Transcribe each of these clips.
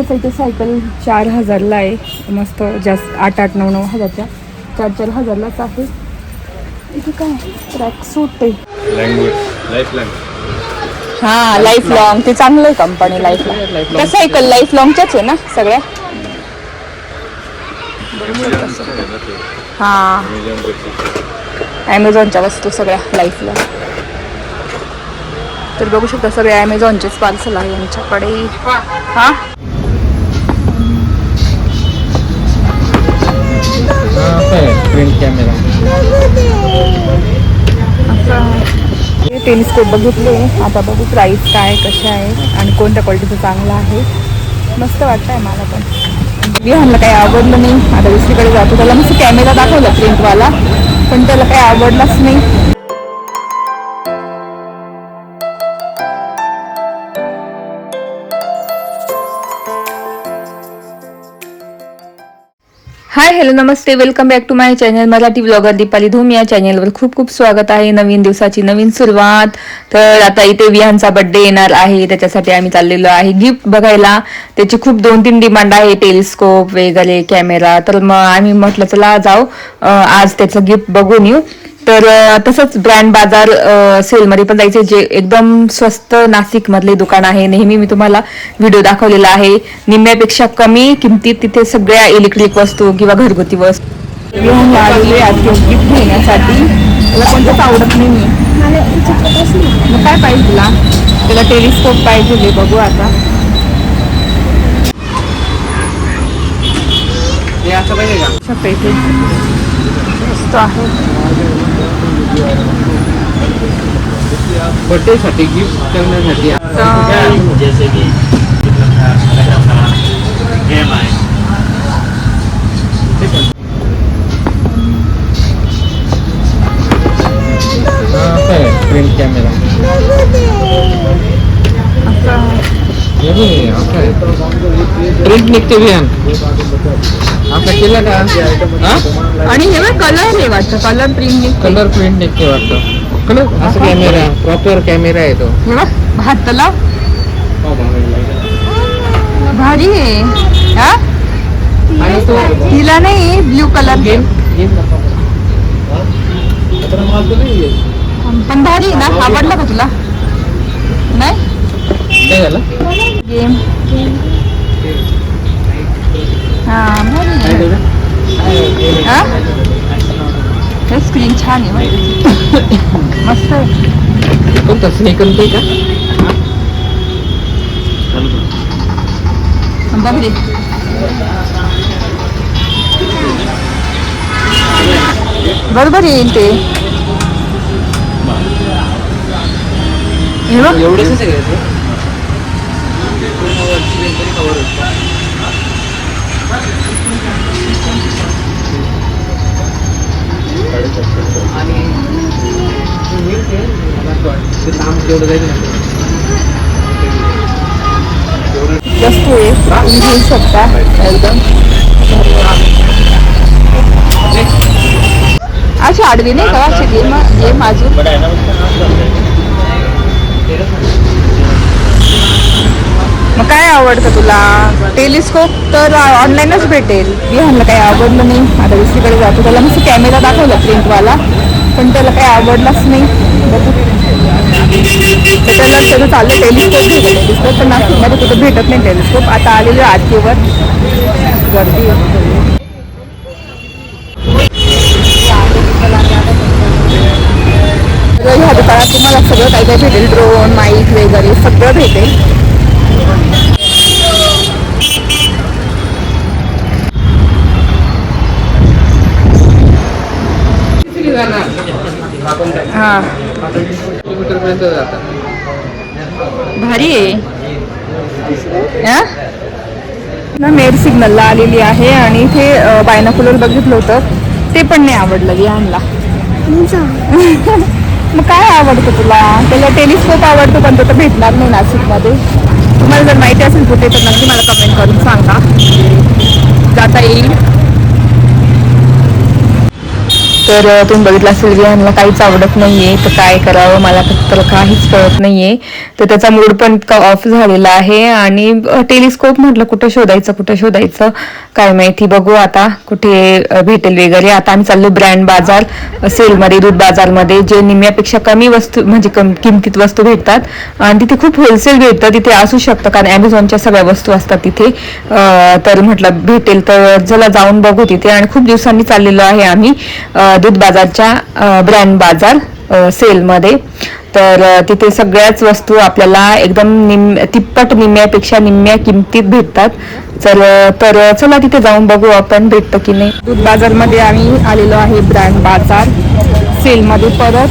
इथे सायकल 4,000ला आहे. मस्त जास्त 8,000 9,000 हजारच्या 4,000 हजारलाच आहे. इथे काय ट्रॅक सूट आहे. हा लाईफ लॉंग ते चांगलं आहे कंपनी लाईफ लॉंग. त्या सायकल लाईफ लॉंगच्याच आहे ना सगळ्या. हा ॲमेझॉनच्या वस्तू सगळ्या लाईफ लॉंग. तर बघू शकता सगळे ॲमेझॉनचेच पार्सल आहे यांच्याकडे. हा प्रिंट कॅमेरा टेलिस्कोप बघितले. आता बघू प्राईस काय कशा आहे आणि कोणत्या क्वालिटीचं चांगलं आहे. मस्त वाटतंय मला पण. विहानला काही आवडलं नाही. आता दुसरीकडे जातो. त्याला मस्त कॅमेरा दाखवला प्रिंटवाला पण त्याला काही आवडलाच नाही. हाय हॅलो नमस्ते welcome back to my channel Marathi blogger Deepali Dhoom. या चॅनलवर खूप खूप स्वागत आहे. नवीन दिवसाची नवीन सुरुवात. तर आता इथे विहानचा बर्थडे येणार आहे. त्याच्यासाठी आम्ही चाललेलो आहे गिफ्ट बघायला. त्याची खूप 2-3 डिमांड आहे. टेलिस्कोप वगैरे कॅमेरा. तर मग आम्ही म्हटलं चला जाऊ आज त्याचं गिफ्ट बघून येऊ. तर तसंच ब्रँड बाजार सेलमध्ये पण जायचे जे एकदम स्वस्त नाशिक मधले दुकान आहे. नेहमी मी तुम्हाला व्हिडिओ दाखवलेला आहे. निम्म्यापेक्षा कमी किमतीत तिथे सगळ्या इलेक्ट्रिक वस्तू किंवा घरगुती वस्तू घेऊन आलेले आज गिफ्ट घेण्यासाठी. त्याला कोणतंच आवडत नाही. मग काय पाहिजे तुला? त्याला टेलिस्कोप पाहिजे. बघू आता इथे मस्त आहे. बर्थडे साठी गिफ्ट करण्यासाठी जैसे कि गेम आहे. प्रिंट कॅमेरा प्रिंट निघते विहान आपला केला का? आणि हे कलर आहे वाटतं. कलर प्रिंट कलर प्रिंट निघते वाटतं. कलर असं कॅमेरा प्रॉपर कॅमेरा आहे तो. हे बघ हाताला भारी आहे. हा आणि तो तिला नाही ब्ल्यू कलर गेम पण भारी आहे ना. आवडला का तुला? नाही काय झालं गेम. हा भारी हा हे स्क्रीन छान आहे. मस्त आहे. कोणता स्नेकन ते का? भारी बरोबर येईल ते. हे बघ एवढेच आहे का? वस्तू आहे तुम्ही घेऊ शकता एकदम. अशी आडवी नाही का अशी गेम अजून. मग काय आवडतं तुला? टेलिस्कोप तर ऑनलाईनच भेटेल. विहानला काही आवडलं नाही. आता दुसरीकडे जातो. त्याला मस्त कॅमेरा दाखवला प्रिंटवाला पण त्याला काही आवडलाच नाही. तर त्याला त्याचं चाललं टेलिस्कोप घ्यायचं. टेलिस्कोप पण नाशिकमध्ये कुठं भेटत नाही टेलिस्कोप. आता आलेलं आरतीवर गर्दी. ह्या दुकानात तुम्हाला सगळं काय काय भेटेल. ड्रोन माईक वगैरे सगळं भेटेल. हा किलोमीटरपर्यंत जातात. भारी आहे ना. मेड सिग्नलला आलेली आहे आणि इथे बायनाकुलर बघितलं होतं ते पण नाही आवडलं विहानला. मग काय आवडतं तुला? त्याला टेलिस्कोप आवडतो पण तो तर भेटणार नाही नाशिकमध्ये. तुम्हाला जर माहिती असेल कुठे तर नक्की मला कमेंट करून सांगा. जाता येईल. तर तुम्ही बघितलं असेल विहानला काहीच आवडत नाहीये, तर काय करावं मला तर काहीच कळत नाहीये. तर त्याचा मूड पण इतका ऑफ झालेला आहे. आणि टेलिस्कोप म्हटलं कुठं शोधायचं काय माहिती, बघू आता कुठे भेटेल वगैरे. आता आम्ही चाललो ब्रँड बाजार सेलमध्ये, दूध बाजारमध्ये, जे निम्म्यापेक्षा कमी वस्तू म्हणजे किमतीत वस्तू भेटतात आणि तिथे खूप होलसेल भेटतं. तिथे असू शकतं कारण ॲमेझॉनच्या सगळ्या वस्तू असतात तिथे. तर म्हटलं भेटेल तर चला जाऊन बघू तिथे. आणि खूप दिवसांनी चाललेलो आहे आम्ही दूध बाजारच्या ब्रँड बाजार सेलमध्ये. तर तिथे सगळ्याच वस्तू आपल्याला एकदम तिप्पट निम्म्यापेक्षा निम्म्या किमतीत भेटतात. तर चला तिथे जाऊन बघू आपण भेटतं की नाही. दूध बाजारमध्ये आम्ही आलेलो आहे ब्रँड बाजार सेलमध्ये. परत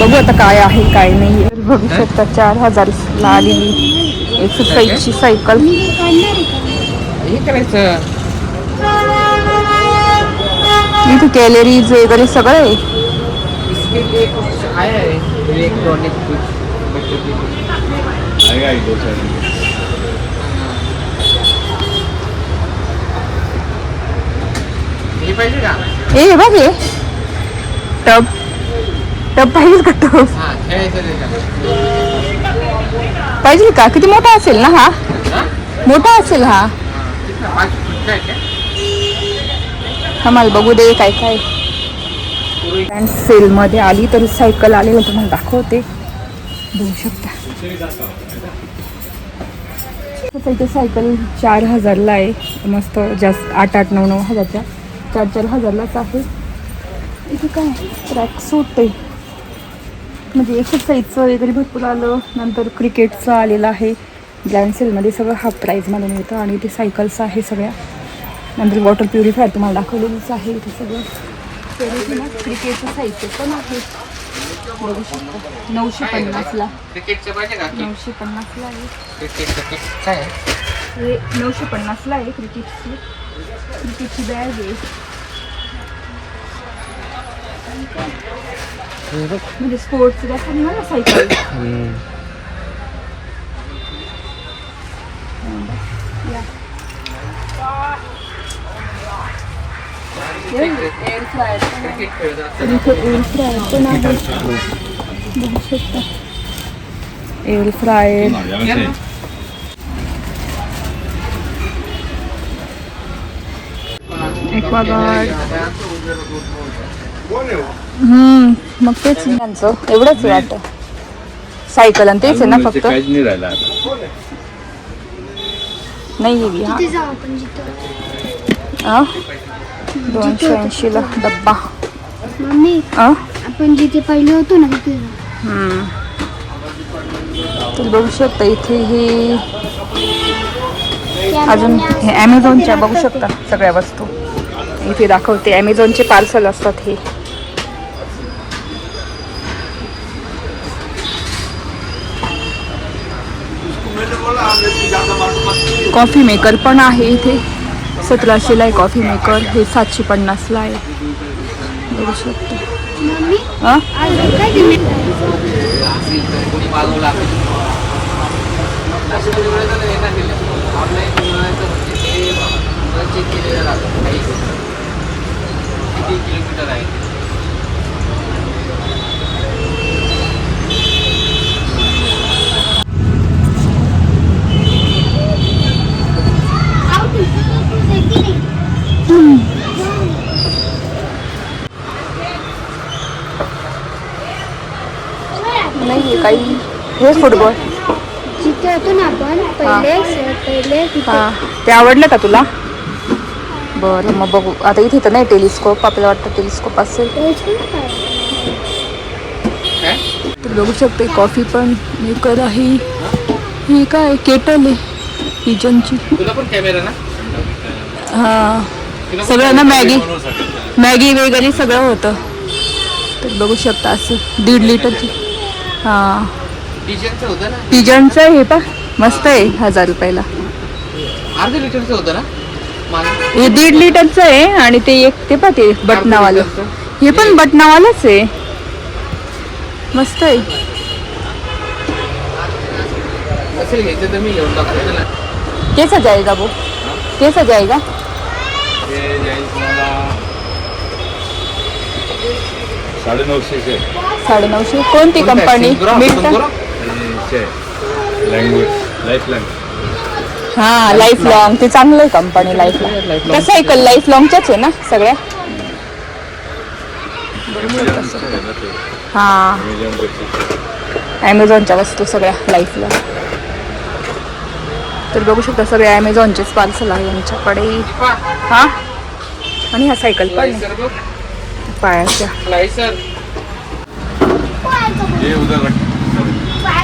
बघू आता काय आहे काय नाही. बघू शकता 4000ला आलेली एक्सरसाइजची सायकल. हे करायचं इथे कॅलरीज वगैरे सगळं आहे. इसके लिए कुछ आया है इलेक्ट्रॉनिक कुछ बच्चों के लिए आएगा ही 2 साल में. हे पाहिजे का? ए बघ हे टब पाहिजे का टब हा खेळायचं त्याच्यात. पाहिजे का? किती मोठा असेल ना हा? मोठा असेल हा. कितना 5 फुट का है क्या? आम्हाला बघू दे काय काय. सेल मध्ये आली तर सायकल आलेलं तुम्हाला दाखवते, बघू शकता. इथे सायकल 4000ला आहे. मस्त जास्त 8-8, 9-9 हजारच्या 4-4 हजारलाच आहे. इथे काय ट्रॅक सूट आहे म्हणजे एक्सरसाइजचं वगैरे भरपूर आलं. नंतर क्रिकेटचं आलेलं आहे. ब्रँड सेलमध्ये सगळं हाफ प्राईजमध्ये मिळतं. आणि इथे सायकल्स आहे सगळ्या. नंतर वॉटर प्युरिफायर तुम्हाला दाखवलेलंच आहे इथे सगळं. तर इथे ना क्रिकेटचं साहित्य पण आहे, बघू शकता. 950ला क्रिकेटचं पाहिजे का? 950ला आहे. क्रिकेटचं किट काय आहे? हे 950ला आहे क्रिकेटची बॅग आहे. म्हणजे स्पोर्ट्स जास्त ना सायकल. एअर फ्रायर क्रिकेट खेळतात. एअर फ्रायर पण आहे, बघू शकता. Air fryer Aquaguard. मग तेच त्यांचं एवढंच आहे वाटतं. सायकल आणि तेच आहे ना फक्त. काहीच नाही राहिला आता. नाही आहे हा. 280ला डब्बा. मम्मी आपण जिथे पहिले होतो ना तिथे. तर बघू शकता इथे हे अजून हे ॲमेझॉनच्या बघू शकता सगळ्या वस्तू इथे दाखवते. ॲमेझॉनचे पार्सल असतात हे. कॉफी मेकर पण आहे इथे. 1700ला आहे कॉफी मेकर. हे 750ला आहे, बघू शकता. मम्मी हां आज काय दिले? कोणी मागवला चेक केलेलं राहतं काही किती किलोमीटर आहे. नाही काही हे फुटबॉल. जिथे होतो ना आपण पहिले हां ते आवडलं का तुला? बरं मग बघू. आता इथे तर नाही टेलिस्कोप, आपल्याला वाटतं टेलिस्कोप असेल. तर बघू शकते कॉफी पण मेकर आहे. ही काय केटल आहे पिजनची. तुला पण कॅमेरा ना? हां सगळं ना मॅगी वगैरे सगळं होतं. तर बघू शकता असं 1.5 लिटरची. हां पिजनचं होतं ना? पिजनचं हे पा मस्त आहे 1000 रुपयाला. अर्ध्या लिटरचं होतं ना? हे 1.5 लिटरचं आहे. आणि ते एक ते पा ते बटनावालं, हे पण बटनावालंच आहे. मस्त आहे. असेल घ्यायचं तर मी घेऊन टाकतो त्याला. कैसा जाएगा वो? कैसा जाएगा? 950 950. कोणती कंपनी? Language life language. हा लाईफ लॉंग, ते चांगलं आहे कंपनी लाईफ लॉंग. त्या सायकल लाईफ लॉंगच्याच आहे ना सगळ्या? हा ॲमेझॉनच्या वस्तू सगळ्या लाईफ लॉंग. तर बघू शकता सगळे ॲमेझॉनचेच पार्सल आहे यांच्याकडे. हा आणि ह्या सायकल पण आहे पायाच्या.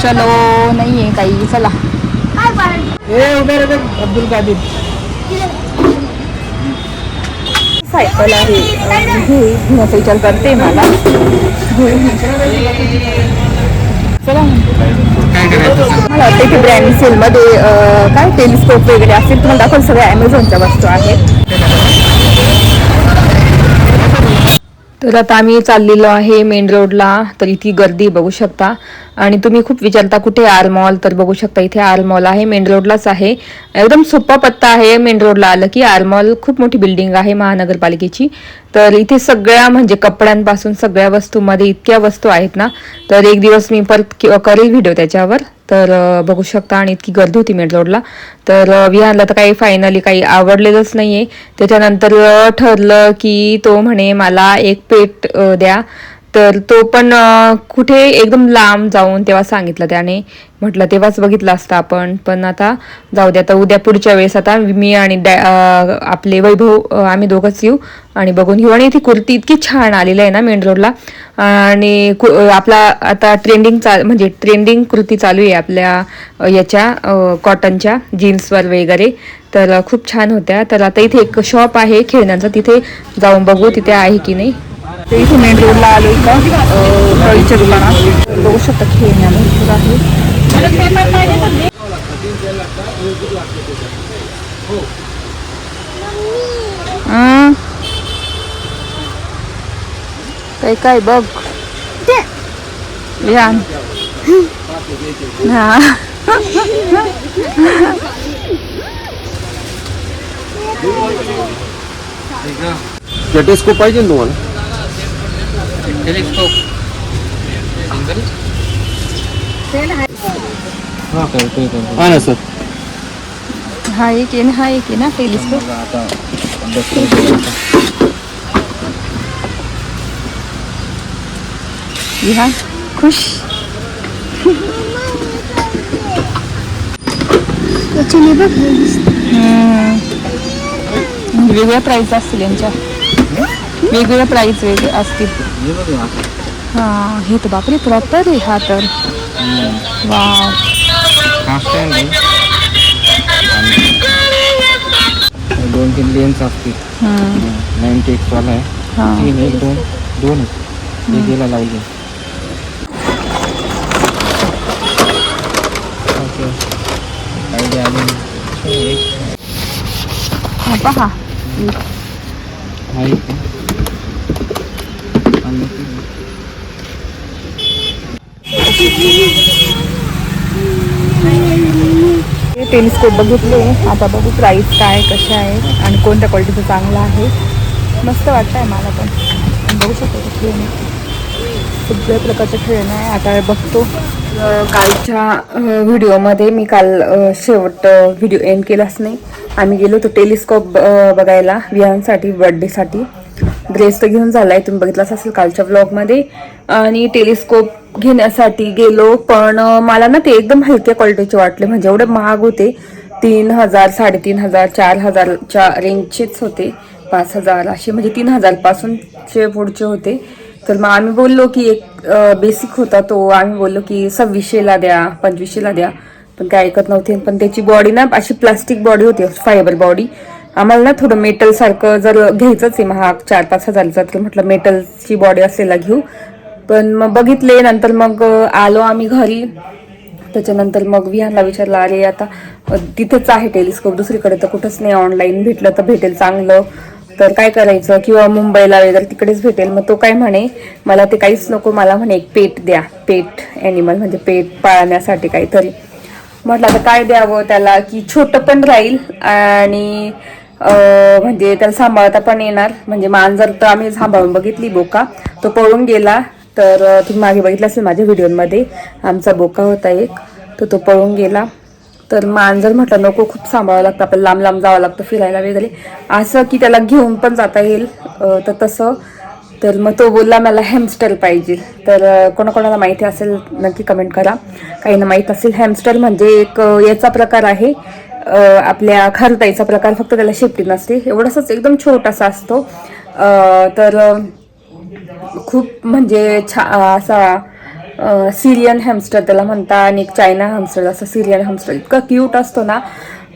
चलो नाही आहे काही, चला. अब्दुल कादिर सायकल आहे, घेण्याचा विचार करते मला. चला मला वाटतं की ब्रँड सेलमध्ये काय टेलिस्कोप वगैरे असेल, तुम्हाला दाखवून सगळ्या ॲमेझॉनच्या वस्तू आहेत. तर आता आम्ही चाललेलो आहे मेन रोडला. तर इथे गर्दी बघू शकता. आणि तुम्ही खूप विचारता कुठे आर मॉल, तर बघू शकता इथे आर मॉल आहे, मेन रोडलाच आहे. एकदम सोपा पत्ता आहे. मेन रोडला आलं की आर मॉल, खूप मोठी बिल्डिंग आहे महानगरपालिकेची. तर इथे सगळ्या म्हणजे कपड्यांपासून सगळ्या वस्तूमध्ये इतक्या वस्तू आहेत ना, तर एक दिवस मी परत करेल व्हिडिओ त्याच्यावर. तर बघू शकता. आणि इतकी गर्दी होती मेन रोडला. तर विहानला तर काही फायनली काही आवडलेलंच नाहीये. त्याच्यानंतर ठरलं की तो म्हणे मला एक पेट द्या. तर तो पण कुठे एकदम लांब जाऊन तेव्हा सांगितलं त्याने. म्हटलं तेव्हाच बघितलं असतं आपण, पण आता जाऊ दे. आता उद्या पुढच्या वेळेस आता मी आणि आपले वैभव आम्ही दोघंच येऊ आणि बघून घेऊ. आणि ती कुर्ती इतकी छान आलेली आहे ना मेन रोडला. आणि आपला आता म्हणजे ट्रेंडिंग कुर्ती चालू आहे आपल्या याच्या कॉटनच्या जीन्सवर वगैरे. तर खूप छान होत्या. तर आता इथे एक शॉप आहे खेळण्यांचा, तिथे जाऊन बघू तिथे आहे की नाही. ते इथे मेन रोडला आलो इथं कळीच्या दुकानात. बघू शकता खेळण्या भरपूर आहे. काय काय बघ विहान. हा टेलिस्कोप पाहिजे ना तुम्हाला? टेलिस्कोप हा ना सर. हा एक आहे ना, हा एक आहे ना टेलिस्कोप. विहान खुश. वेगवेगळ्या प्राईस असतील यांच्या, वेगवेगळ्या प्राईस वेगळे असतील. हा हे तर बापरे प्रॉपर आहे हा तर. वाव. दोन तीन लेन्स असतील. 90x वाला आहे. तीन एक दोन दोन गेला लावली. हा पहा टेलिस्कोप बघितले. आता बघू प्राईस काय कशा आहे आणि कोणत्या क्वालिटीचं चांगलं आहे. मस्त वाटतंय मला पण. बघू शकतो खेळणे, सगळ्या प्रकारचे खेळणं आहे. आता बघतो. कालच्या व्हिडिओमध्ये मी काल शेवट व्हिडिओ एंड केलाच नाही. आम्ही गेलो होतो टेलिस्कोप बघायला विहानसाठी, बर्थडेसाठी. ड्रेस तर घेऊन झालाय, तुम्ही बघितलाच असेल कालच्या व्लॉगमध्ये. आणि टेलिस्कोप घेण्यासाठी गेलो, पण मला ना ते एकदम हलक्या क्वालिटीचे वाटले. म्हणजे एवढे महाग होते. 3,000, 3,500, 4,000च्या रेंजचेच होते. 5,000 असे, म्हणजे 3,000 पासूनचे पुढचे होते. तर मग आम्ही बोललो की एक बेसिक होता तो, आम्ही बोललो की 2600ला द्या, 2500ला द्या. पण काय ऐकत नव्हते. पण त्याची बॉडी ना अशी प्लास्टिक बॉडी होती, फायबर बॉडी. आम्हाला ना थोडं मेटल सारखं जर घ्यायचंच आहे महाग 4-5 हजारचा, तर म्हटलं मेटलची बॉडी असलेला घेऊ. पण मग बघितले. नंतर मग आलो आम्ही घरी. त्याच्यानंतर मग विहानला विचारलं, अरे आता तिथेच आहे टेलिस्कोप, दुसरीकडे तर कुठंच नाही, ऑनलाईन भेटलं तर भेटेल चांगलं, तर काय करायचं, किंवा मुंबईला वगैरे तिकडेच भेटेल. मग तो काय म्हणे, मला ते काहीच नको, मला म्हणे एक पेट द्या, पेट ॲनिमल म्हणजे पेट पाळण्यासाठी काहीतरी. म्हटलं आता काय द्यावं त्याला की छोटं पण राहील आणि म्हणजे त्याला सांभाळता पण येणार. म्हणजे मांजर तर आम्ही सांभाळून बघितली बोका, तो पळून गेला. तर तुम्ही मागे बघितलं असेल माझ्या व्हिडिओमध्ये, आमचा बोका होता एक, तर तो पळून गेला. तर मांजर म्हटलं नको, खूप सांभाळावं लागतं, आपल्याला लांब लांब जावं लागतं फिरायला वगैरे, असं की त्याला घेऊन पण जाता येईल. तर तसं तर मग तो बोलला मला हॅमस्टर पाहिजे. तर कोणाकोणाला माहिती असेल नक्की कमेंट करा, काहींना माहीत असेल. हॅमस्टर म्हणजे एक याचा प्रकार आहे, आपल्या खारुताईचा प्रकार, फक्त त्याला शेपटी नसते, एवढासाच एकदम छोटासा असतो. तर खूप म्हणजे असा सिरियन हॅमस्टर त्याला म्हणता, आणि एक चायना हॅमस्टर, असं सिरियन हॅमस्टर इतका क्यूट असतो ना.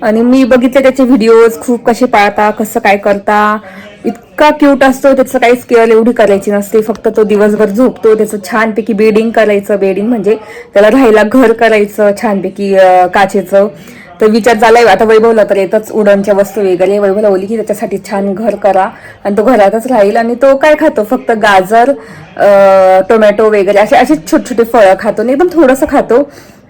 आणि मी बघितले त्याचे व्हिडिओज, खूप कसे पाळता, कसं काय करता, इतका क्यूट असतो. त्याचं काहीच केअर एवढी करायची नसते, फक्त तो दिवसभर झोपतो, त्याचं छानपैकी बेडिंग करायचं. बेडिंग म्हणजे त्याला राहायला घर करायचं छानपैकी काचेचं. तर विचार झालाय आता वैभवला, तर येतच उडणच्या वस्तू वगैरे, वैभवला बोलली की त्याच्यासाठी छान घर करा आणि तो घरातच राहील. आणि तो काय खातो, फक्त गाजर, टोमॅटो वगैरे असे छोटे छोटे फळं खातो, आणि एकदम थोडंसं खातो.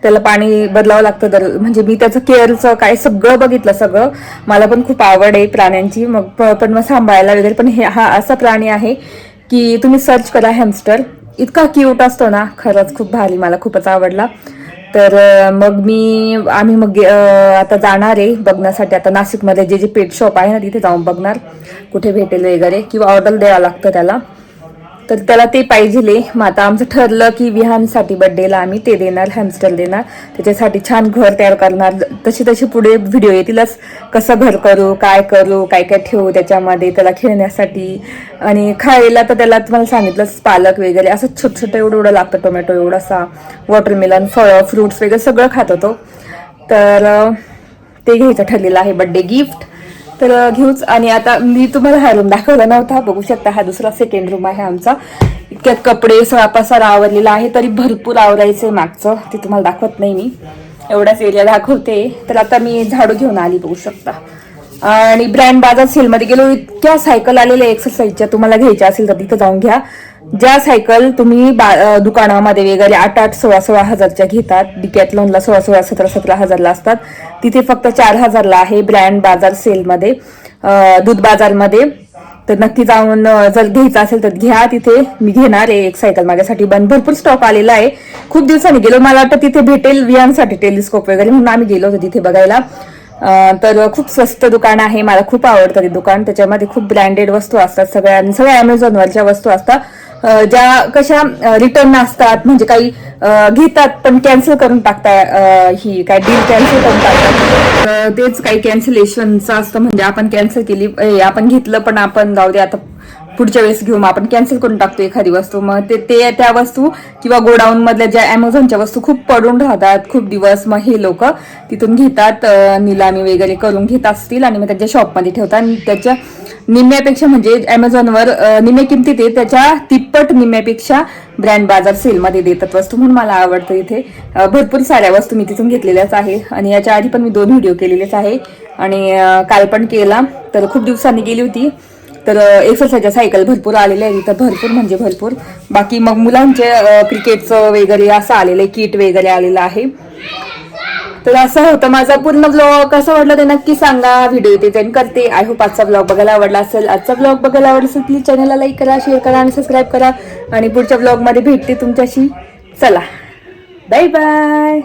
त्याला पाणी बदलावं लागतं. म्हणजे मी त्याचं केअरचं काय सगळं बघितलं, सगळं. मला पण खूप आवड आहे प्राण्यांची, मग पण मग सांभाळायला वगैरे. पण हा असा प्राणी आहे की तुम्ही सर्च करा हॅमस्टर, इतका क्यूट असतो ना, खरंच खूप भारी, मला खूपच आवडला. तर मग आम्ही आता जाणार आहे बघण्यासाठी. आता नाशिकमध्ये जे पेट शॉप आहे ना, तिथे जाऊन बघणार कुठे भेटेल वगैरे, किंवा ऑर्डर द्यावं लागतं त्याला. तर त्याला ते पाहिजे. मग आता आमचं ठरलं की विहानसाठी बड्डेला आम्ही ते देणार, हॅमस्टर देणार. त्याच्यासाठी छान घर तयार करणार. तशी पुढे व्हिडिओ येतीलच, कसं घर करू, काय काय ठेवू त्याच्यामध्ये त्याला खेळण्यासाठी. आणि खायला तर त्याला तुम्हाला सांगितलंच, पालक वगैरे असं छोटं एवढं लागतं, टोमॅटो एवढासा, वॉटरमेलन, फळं, फ्रुट्स वगैरे सगळं खात होतो. तर ते घ्यायचं ठरलेलं आहे बड्डे गिफ्ट. तर घेऊच. आणि आता मी तुम्हाला हा रूम दाखवला नव्हता, बघू शकता, हा दुसरा सेकंड रूम आहे आमचा. इतक्यात कपडे सगळा पसारा आवरलेला आहे, तरी भरपूर आवरायचंय मागचं, ते तुम्हाला दाखवत नाही मी, एवढाच एरिया दाखवते. तर आता मी झाडू घेऊन आली, बघू शकता. आणि ब्रँड बाजार सेलमध्ये गेलो, इतक्या सायकल आलेल्या एक्सरसाइजच्या, तुम्हाला घ्यायच्या असेल तर तिथं जाऊन घ्या. ज्या सायकल तुम्ही दुकानामध्ये वगैरे 8-8, 16-16 हजारच्या घेतात, डिकॅथलॉनला 16-16, 17-17 हजारला असतात, तिथे फक्त 4,000ला आहे ब्रँड बाजार सेलमध्ये, दूध बाजारमध्ये. तर नक्की जाऊन जर घ्यायचं असेल तर घ्या. तिथे मी घेणार आहे एक सायकल माझ्यासाठी, भरपूर स्टॉक आलेला आहे. खूप दिवसांनी गेलो, मला वाटतं तिथे भेटेल विहानसाठी टेलिस्कोप वगैरे, म्हणून आम्ही गेलो होतो तिथे बघायला. तर खूप स्वस्त दुकान आहे, मला खूप आवडतं ते दुकान. त्याच्यामध्ये खूप ब्रँडेड वस्तू असतात, सगळ्या अमेझॉनवरच्या वस्तू असतात, ज्या कशा रिटर्न असतात, म्हणजे काही घेतात पण कॅन्सल करून टाकतात, ही काय डील कॅन्सल करून टाकतात. तेच काही कॅन्सलेशनचं असतं, म्हणजे आपण कॅन्सल केली, आपण घेतलं पण आपण जाऊ दे आता पुढच्या वेळेस घेऊ, मग आपण कॅन्सल करून टाकतो एखादी वस्तू. मग ते त्या वस्तू किंवा गोडाऊन मधल्या ज्या अमेझॉनच्या वस्तू खूप पडून राहतात खूप दिवस, मग हे लोक तिथून घेतात, निलामी वगैरे करून घेत असतील आणि मग त्याच्या शॉपमध्ये ठेवतात. आणि त्याच्या निम्म्यापेक्षा, म्हणजे अमेझॉनवर निम्म्या किमतीत आहे, त्याच्या तिप्पट निम्म्यापेक्षा ब्रँड बाजार सेलमध्ये देतात वस्तू, म्हणून मला आवडतं. इथे भरपूर साऱ्या वस्तू मी तिथून घेतलेल्याच आहे, आणि याच्या आधी पण मी 2 व्हिडिओ केलेलेच आहे, आणि काल पण केला. तर खूप दिवसांनी गेली होती. तर एक्सरसाइजच्या सायकल भरपूर आलेल्या आहे इथं, भरपूर म्हणजे भरपूर. बाकी मग मुलांचे क्रिकेटचं वगैरे असं आलेलं आहे, किट वगैरे आलेलं आहे. तर असं होतं माझा पूर्ण ब्लॉग. कसं वाटलं ते नक्की सांगा. व्हिडिओ इथे जॉईन करते. आय होप आजचा ब्लॉग बघायला आवडला असेल. आजचा ब्लॉग बघायला आवडला असेल प्लीज चॅनलला लाईक करा, शेअर करा आणि सबस्क्राईब करा. आणि पुढच्या ब्लॉगमध्ये भेटते तुमच्याशी. चला, बाय बाय.